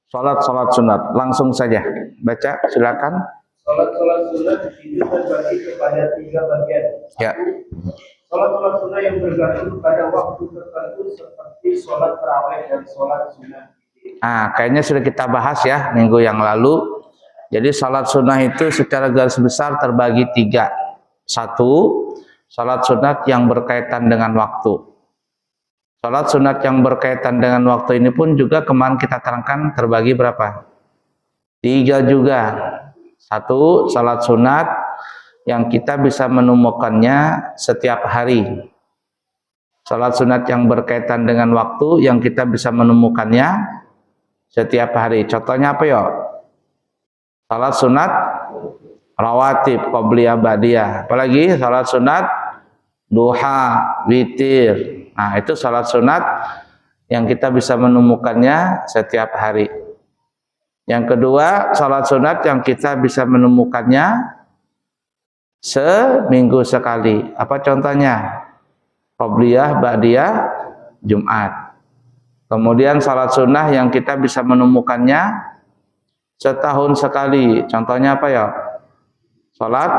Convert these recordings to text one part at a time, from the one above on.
Salat sunat. Langsung saja baca, silakan. Salat sunat itu terbagi kepada 3 bagian. Ya. Salat sunat yang bergantung pada waktu tertentu seperti salat tarawih dan salat sunat. Kayaknya sudah kita bahas ya minggu yang lalu. Jadi salat sunnah itu secara garis besar terbagi 3. 1, salat sunat yang berkaitan dengan waktu. Salat sunat yang berkaitan dengan waktu ini pun juga kemarin kita terangkan terbagi berapa? 3 juga. 1, salat sunat yang kita bisa menemukannya setiap hari. Salat sunat yang berkaitan dengan waktu yang kita bisa menemukannya setiap hari. Contohnya apa ya? Salat sunat rawatib, qobliyah, ba'diyah. Apalagi salat sunat duha, witir. Nah, itu salat sunat yang kita bisa menemukannya setiap hari. Yang kedua, salat sunat yang kita bisa menemukannya seminggu sekali. Apa contohnya? Qobliyah, ba'diyah, Jumat. Kemudian salat sunnah yang kita bisa menemukannya setahun sekali. Contohnya apa ya? Salat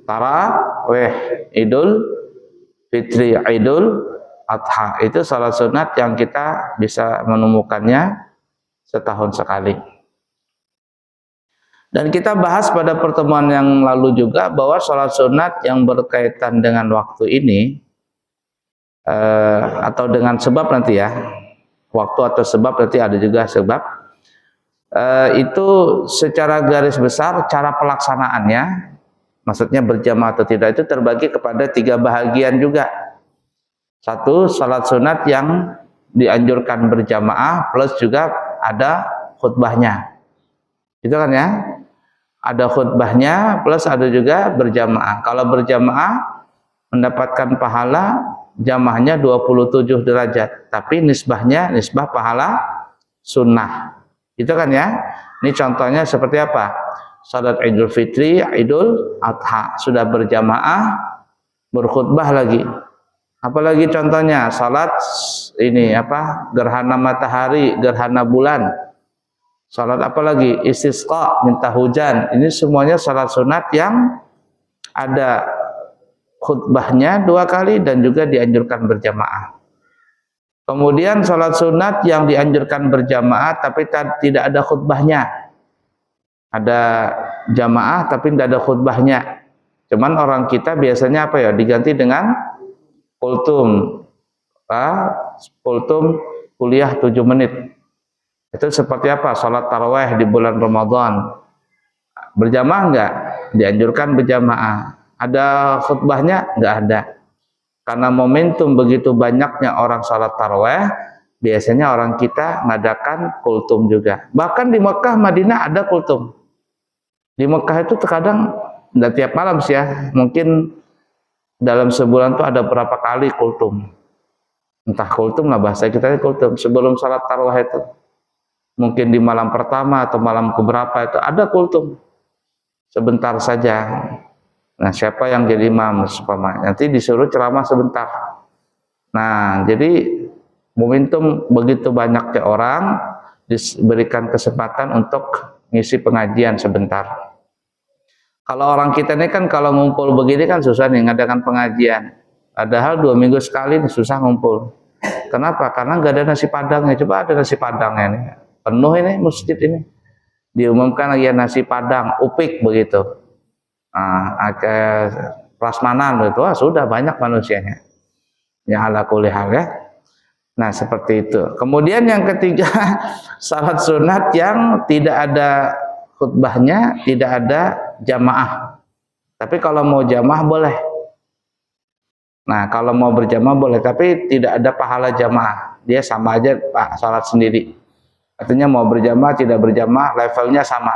tarawih, Idul Fitri, Idul Adha. Itu salat sunat yang kita bisa menemukannya setahun sekali. Dan kita bahas pada pertemuan yang lalu juga bahwa salat sunat yang berkaitan dengan waktu ini atau dengan sebab nanti ya, waktu atau sebab nanti ada juga sebab, itu secara garis besar cara pelaksanaannya, maksudnya berjamaah atau tidak, itu terbagi kepada 3 bahagian juga. 1, salat sunat yang dianjurkan berjamaah plus juga ada khutbahnya. Itu kan ya? Ada khutbahnya plus ada juga berjamaah. Kalau berjamaah mendapatkan pahala jamaahnya 27 derajat, tapi nisbahnya nisbah pahala sunnah. Itu kan ya? Ini contohnya seperti apa? Salat Idul Fitri, Idul Adha sudah berjamaah, berkhutbah lagi. Apalagi contohnya salat ini apa? Gerhana matahari, gerhana bulan. Salat apalagi? Istisqa, minta hujan. Ini semuanya salat sunat yang ada khutbahnya 2 kali dan juga dianjurkan berjamaah. Kemudian salat sunat yang dianjurkan berjamaah tapi tidak ada khutbahnya. Ada jamaah tapi tidak ada khutbahnya. Cuman orang kita biasanya apa ya? Diganti dengan kultum. Kultum kuliah 7 menit. Itu seperti apa? Salat tarawih di bulan Ramadan. Berjamaah enggak? Dianjurkan berjamaah. Ada khutbahnya? Enggak ada. Karena momentum begitu banyaknya orang salat tarawih, biasanya orang kita mengadakan kultum juga. Bahkan di Mekah, Madinah ada kultum. Di Mekah itu terkadang enggak tiap malam sih ya. Mungkin dalam sebulan tuh ada berapa kali kultum. Entah kultum lah bahasa kita kultum. Sebelum salat tarawih itu. Mungkin di malam pertama atau malam keberapa itu ada kultum. Sebentar saja. Nah, siapa yang jadi imam nanti disuruh ceramah sebentar. Nah, jadi momentum begitu banyaknya orang diberikan kesempatan untuk ngisi pengajian sebentar. Kalau orang kita ini kan kalau ngumpul begini kan susah nih ngadakan pengajian. Padahal 2 minggu sekali nih susah ngumpul. Kenapa? Karena nggak ada nasi padangnya. Coba ada nasi padangnya nih. Penuh ini masjid ini. Diumumkan lagi nasi padang, upik begitu. Ada prasmanan begitu. Sudah banyak manusianya. Yang ala kulli hal ya. Nah, seperti itu. Kemudian yang ketiga, salat sunat yang tidak ada khutbahnya, tidak ada jamaah. Tapi kalau mau jamaah boleh. Nah, kalau mau berjamaah boleh, tapi tidak ada pahala jamaah. Dia sama aja Pak salat sendiri. Artinya mau berjamaah tidak berjamaah levelnya sama.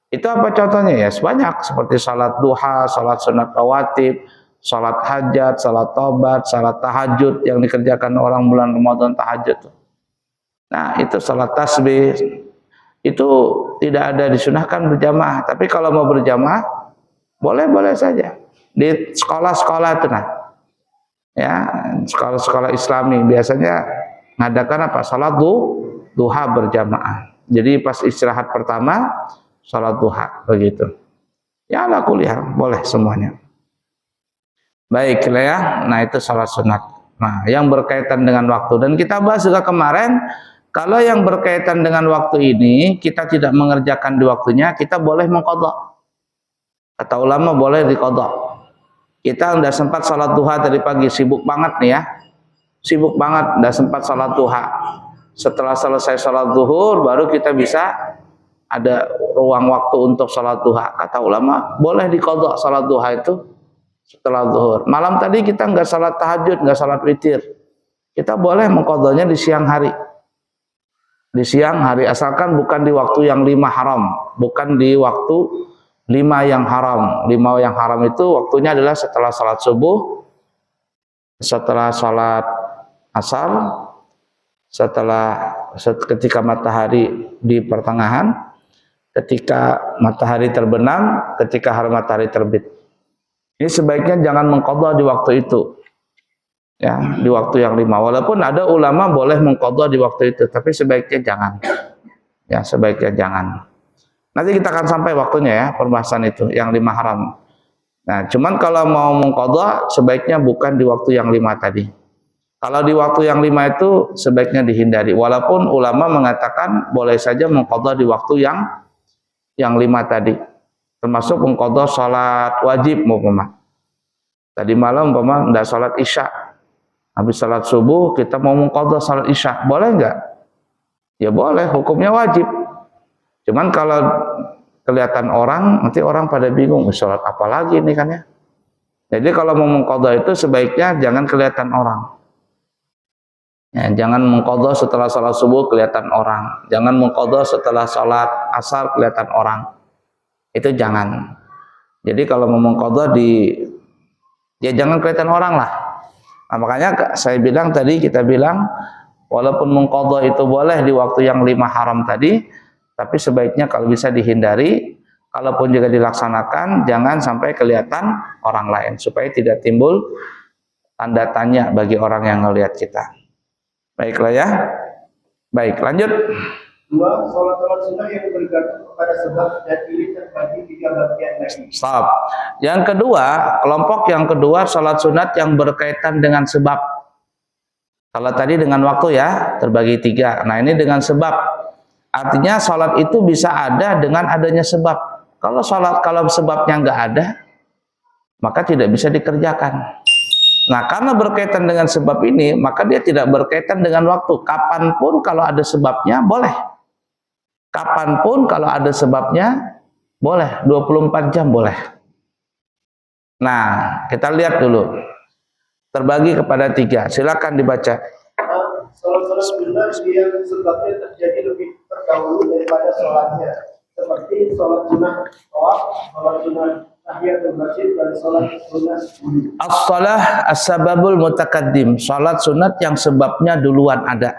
Itu apa contohnya ya? Sebanyak seperti salat duha, salat sunat rawatib, salat hajat, salat taubat, salat tahajud yang dikerjakan orang bulan Ramadan tahajud. Nah, itu salat tasbih. Itu tidak ada disunahkan berjamaah, tapi kalau mau berjamaah boleh-boleh saja di sekolah-sekolah itu nah. Ya, sekolah-sekolah Islami biasanya ngadakan apa? Salat duha berjamaah. Jadi pas istirahat pertama sholat duha begitu. Ya ala kuliah boleh semuanya. Baik lah ya. Nah itu sholat sunat. Nah yang berkaitan dengan waktu, dan kita bahas juga kemarin, kalau yang berkaitan dengan waktu ini kita tidak mengerjakan di waktunya, kita boleh mengqadha. Kata ulama boleh diqadha. Kita udah sempat sholat duha tadi pagi, sibuk banget nih ya, sibuk banget, udah sempat sholat duha. Setelah selesai sholat zuhur baru kita bisa ada ruang waktu untuk sholat duha. Kata ulama boleh diqadha sholat duha itu setelah zuhur. Malam tadi kita nggak sholat tahajud, nggak sholat witir, kita boleh mengqadhanya di siang hari. Di siang hari, asalkan bukan di waktu yang 5 haram, bukan di waktu 5 yang haram. 5 yang haram itu waktunya adalah setelah sholat subuh, setelah sholat asar, ketika matahari di pertengahan, ketika matahari terbenam, ketika hari matahari terbit. Ini sebaiknya jangan mengqadha di waktu itu. Ya, di waktu yang 5. Walaupun ada ulama boleh mengqadha di waktu itu, tapi sebaiknya jangan. Ya, sebaiknya jangan. Nanti kita akan sampai waktunya ya, pembahasan itu yang 5 haram. Nah, cuman kalau mau mengqadha sebaiknya bukan di waktu yang 5 tadi. Kalau di waktu yang 5 itu sebaiknya dihindari. Walaupun ulama mengatakan boleh saja mengqadha di waktu yang 5 tadi. Termasuk mengqadha salat wajib umpama. Tadi malam umpama enggak salat Isya. Habis salat subuh kita mau mengqadha salat Isya, boleh enggak? Ya boleh, hukumnya wajib. Cuman kalau kelihatan orang, nanti orang pada bingung, salat apa lagi ini kan ya. Jadi kalau mau mengqadha itu sebaiknya jangan kelihatan orang. Ya, jangan mengqadha setelah salat subuh kelihatan orang. Jangan mengqadha setelah salat asar kelihatan orang. Itu jangan. Jadi kalau mau mengqadha ya jangan kelihatan orang lah. Nah, makanya kita bilang walaupun mengqadha itu boleh di waktu yang 5 haram tadi, tapi sebaiknya kalau bisa dihindari. Kalaupun juga dilaksanakan jangan sampai kelihatan orang lain supaya tidak timbul tanda tanya bagi orang yang melihat kita. Baiklah ya. Baik, lanjut. 2. Sholat sunnah yang bergantung kepada sebab dan ini terbagi 3 bagian lagi. Stop. Yang kedua, kelompok yang kedua, sholat sunat yang berkaitan dengan sebab. Kalau tadi dengan waktu ya, terbagi 3. Nah ini dengan sebab. Artinya sholat itu bisa ada dengan adanya sebab. Kalau sebabnya nggak ada, maka tidak bisa dikerjakan. Nah, karena berkaitan dengan sebab ini, maka dia tidak berkaitan dengan waktu. Kapanpun kalau ada sebabnya, boleh. Kapanpun kalau ada sebabnya, boleh. 24 jam boleh. Nah, kita lihat dulu. Terbagi kepada 3. Silakan dibaca. Sholat sunnah yang sebabnya terjadi lebih terdahulu daripada sholatnya. Seperti sholat sunnah tawaf, sholat sunnah tahiyatul masjid, dan sholat sunnah wudhu. As-shalah as-sababul mutakaddim. Salat sunat yang sebabnya duluan ada.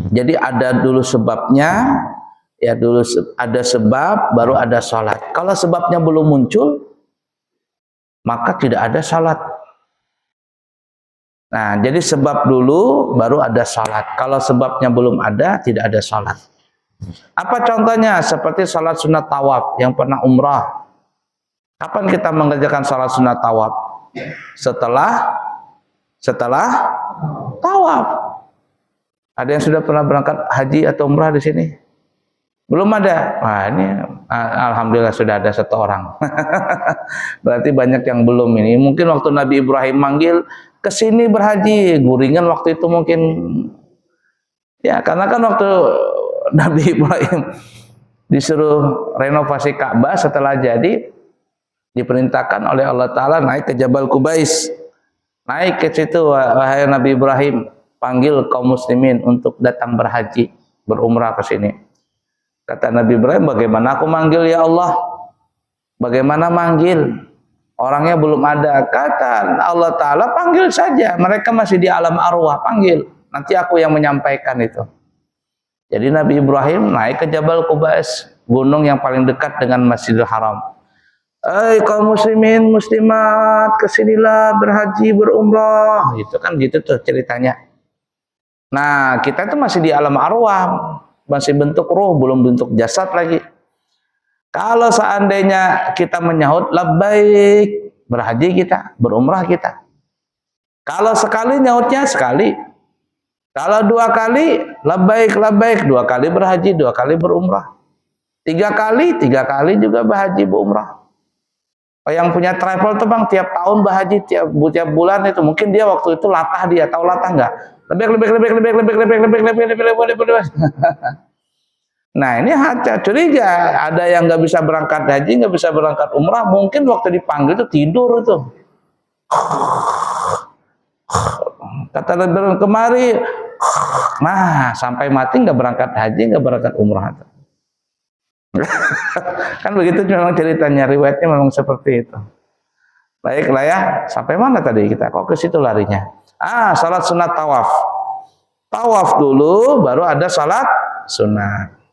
Jadi ada dulu sebabnya, ya dulu ada sebab baru ada salat. Kalau sebabnya belum muncul, maka tidak ada salat. Nah, jadi sebab dulu baru ada salat. Kalau sebabnya belum ada, tidak ada salat. Apa contohnya? Seperti salat sunat tawaf yang pernah umrah. Kapan kita mengerjakan salat sunat tawaf? Setelah tawaf. Ada yang sudah pernah berangkat haji atau umrah di sini? Belum ada. Wah, ini alhamdulillah sudah ada 1 orang. Berarti banyak yang belum ini. Mungkin waktu Nabi Ibrahim manggil ke sini berhaji, guringan waktu itu mungkin. Ya, karena kan waktu Nabi Ibrahim disuruh renovasi Ka'bah setelah jadi, diperintahkan oleh Allah Ta'ala naik ke Jabal Kubais. Naik ke situ, wahai Nabi Ibrahim, panggil kaum muslimin untuk datang berhaji, berumrah ke sini. Kata Nabi Ibrahim, bagaimana aku manggil ya Allah? Bagaimana manggil? Orangnya belum ada. Kata Allah Ta'ala, panggil saja. Mereka masih di alam arwah, panggil. Nanti aku yang menyampaikan itu. Jadi Nabi Ibrahim naik ke Jabal Kubais, gunung yang paling dekat dengan Masjidil Haram. Kaum muslimin, muslimat, kesinilah berhaji, berumrah. Gitu kan, gitu tuh ceritanya. Nah, kita tuh masih di alam arwah. masih bentuk ruh, belum bentuk jasad lagi. Kalau seandainya kita menyahut labbaik, berhaji kita, berumrah kita. Kalau sekali nyahutnya sekali. Kalau 2 kali labbaik labbaik, 2 kali berhaji, 2 kali berumrah. 3 kali juga berhaji berumrah. Yang punya travel tuh bang, tiap tahun berhaji, tiap bulan itu, mungkin dia waktu itu latah, dia tahu latah nggak? Lebih. Nah ini hati curiga, ada yang nggak bisa berangkat haji, nggak bisa berangkat umrah, mungkin waktu dipanggil itu tidur itu. Kata lebih kemari, nah sampai mati nggak berangkat haji, nggak berangkat umrah. Kan begitu memang ceritanya, riwayatnya memang seperti itu. Baiklah ya, sampai mana tadi kita? Kok ke situ larinya? Salat sunat tawaf. Tawaf dulu, baru ada salat sunat.